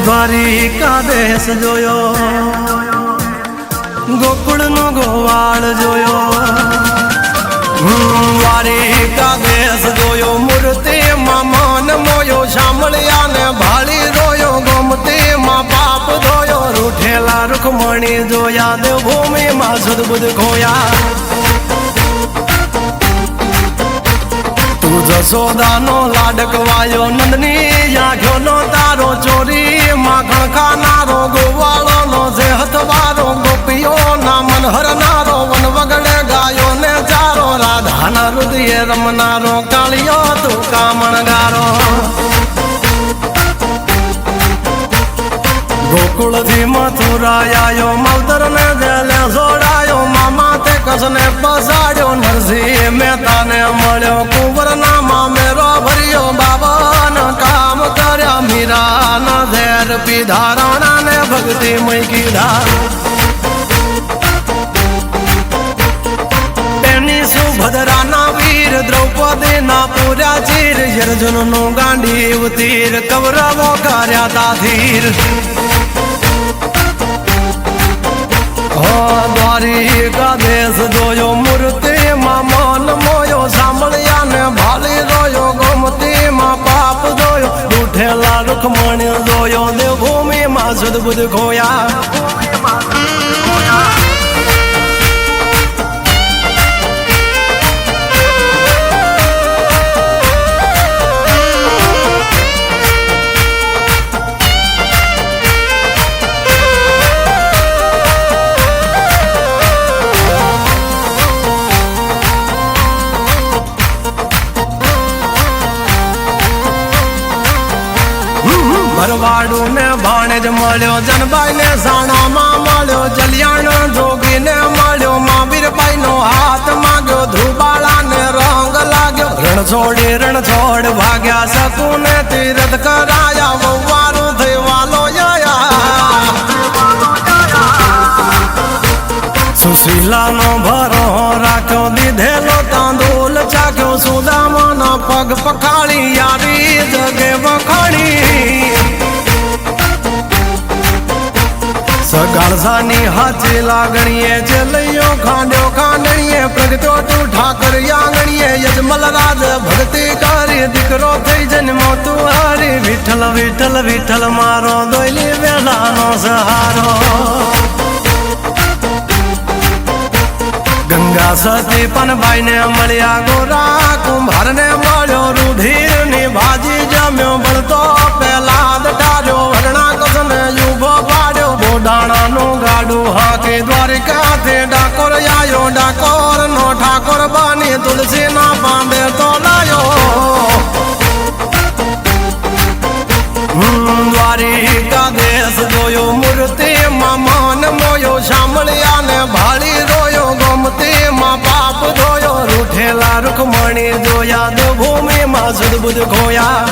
દ્વારિકા દેશ જોયો, ગોકુળનો ગોવાળ જોયો, દ્વારિકા દેશ જોયો, મૂર્તિમાં મન મોયો, સાંભળ્યા ને ભાળી રોયો, ગોમતીમાં પાપ ધોયો, રૂઠેલા રૂખમણી જોયા, દેવભૂમિમાં સદબુદ્ધ ખોયા. જશોદાનો લાડકવાયો, નંદની આંખોનો તારો, ચોરી માખણ ખાનારો, ગોવાળોનો જે હથવારો, ગોપીઓના મન હરનારો, વન વગડે ગાયો ને ચારો, રાધાના હૃદયે રમનારો, કાળિયો તું કામણગારો. ગોકુળથી મથુરા આયો, માવતર ને જેલે જોડાયો, મામા તે કસને પસાડ્યો, નરસિંહ મહેતાને મળ્યો, કુંવરના મામેરો ભર્યો, બાબન કામ કર્યા, મીરાના ઝેર પીધા, રાણાને ભક્તિ મય કીધા. એની સુભદ્રાના વીર, દ્રૌપદીના પૂર્યા ચીર, અર્જુનનું ગાંડીવ તીર, કૌરવો કર્યા તાધીર. દ્વારિકા દેશ જોયો, મૂર્તિમાં મન મોયો, સાંભળ્યા ને ભાળી રોયો, ગોમતીમાં પાપ જોયો, રૂઠેલા રૂખમણી જોયો, દેવભૂમિમાં સદબુદ્ધ ખોયા. ભરવાડું ને ભાણેજ મળ્યો, જનબાઈ ને સાણામાં મળ્યો, જલિયાણ જોગી ને મળ્યો, મહાવીરબાઈ નો હાથ માંગ્યો, ધ્રુબાળા ને રંગ લાગ્યો, રણ છોડી રણ છોડ ભાગ્યા, શકુને તીરથ કરાયા, વવારું થઈ વાલો સુશીલાનો ભરો રાખ્યો, દીધેલો તાંદુલ ચાખ્યો, સુદામાના પગ પખાળી, યારી જગે વખાણી. સગાળસાની હાથી લાગણીએ, જેલૈયો ખાંડ્યો ખાંડણીએ, પ્રગટ્યો તું ઠાકર આંગણીએ, યજમલ રાજ ભક્તિ કરી, દીકરો થઈ જન્મો તું હારી. વિઠ્ઠલ વિઠ્ઠલ વિઠ્ઠલ મારો, દોયલી વેલાનો સહારો. ગંગા સતી પનભાઈ ને મળ્યા, ગોરા કુંભાર ને મળ્યો, રૂધિર ની ભાજી જમ્યો, બળતો પેલા દટાર્યો, વરણા કસને યુભો પાડ્યો, બોડાણાનું ગાડું હાકી, દ્વારિકાથી ડાકોર આયો, ડાકોર નો ઠાકોર બની, તુલસી ના પાંબે તો લાયો. દ્વારિકા દેશ જોયો, મૂર્તિમાં મન મોયો, સાંભળ્યા ને ભાળી રોયો, ગોમતીમાં પાપ ધોયો, રૂઠેલા રૂખમણી જોયા, દેવભૂમિમાં સદબુદ્ધ ખોયા.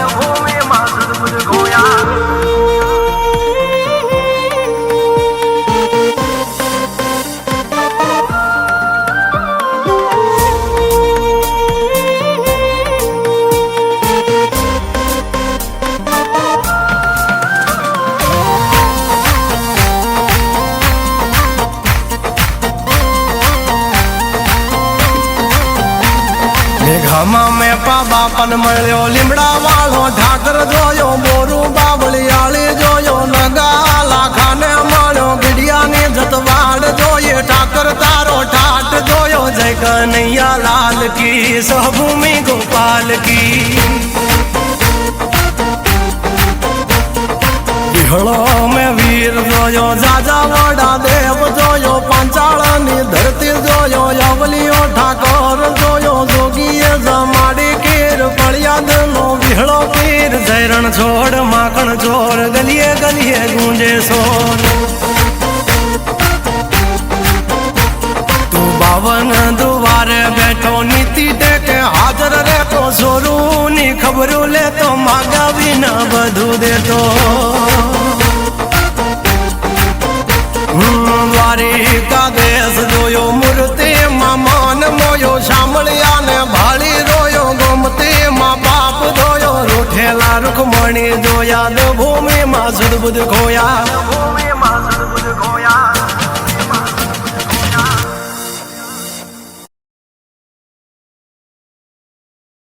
ઘામાં મેં બાપન મળ્યો, લીમડા વાળો ઠાકર જોયો, બોરું બાવળિયાળી જોયો, નગા લાખાને મળ્યો, ગઢિયાની જતવાડ જોઈએ, ઠાકર તારો ઠાટ જોયો, જય કનૈયા લાલ કી, સહભૂમિ ગોપાલ કી. વિહળો મેં વીર જોયો, જાજા વડા દેવ જોયો, પાંચાળની ધરતી જોયો, અવલીઓ ઠાકોર જોયો, જોગીએ જમાડી કીર, ફળિયાદ નો વિહળો પીર, જયરણ છોડ માખણ ચોર, ગલીએ ગલીએ ગુંજે સોર. પાવન દુવારે બેઠો નીતિ ટેકે હાજર રહેતો સોરું ની ખબરું લેતો માગાવી ન બધું દેતો દ્વારિકા દેશ જોયો મૂર્તિ માં મન મોયો સાંભળ્યા ને ભાળી રોયો ગોમતી માં પાપ ધોયો રૂઠેલા રૂખમણી જોયા દેવભૂમિ માં સુદબુદ ખોયા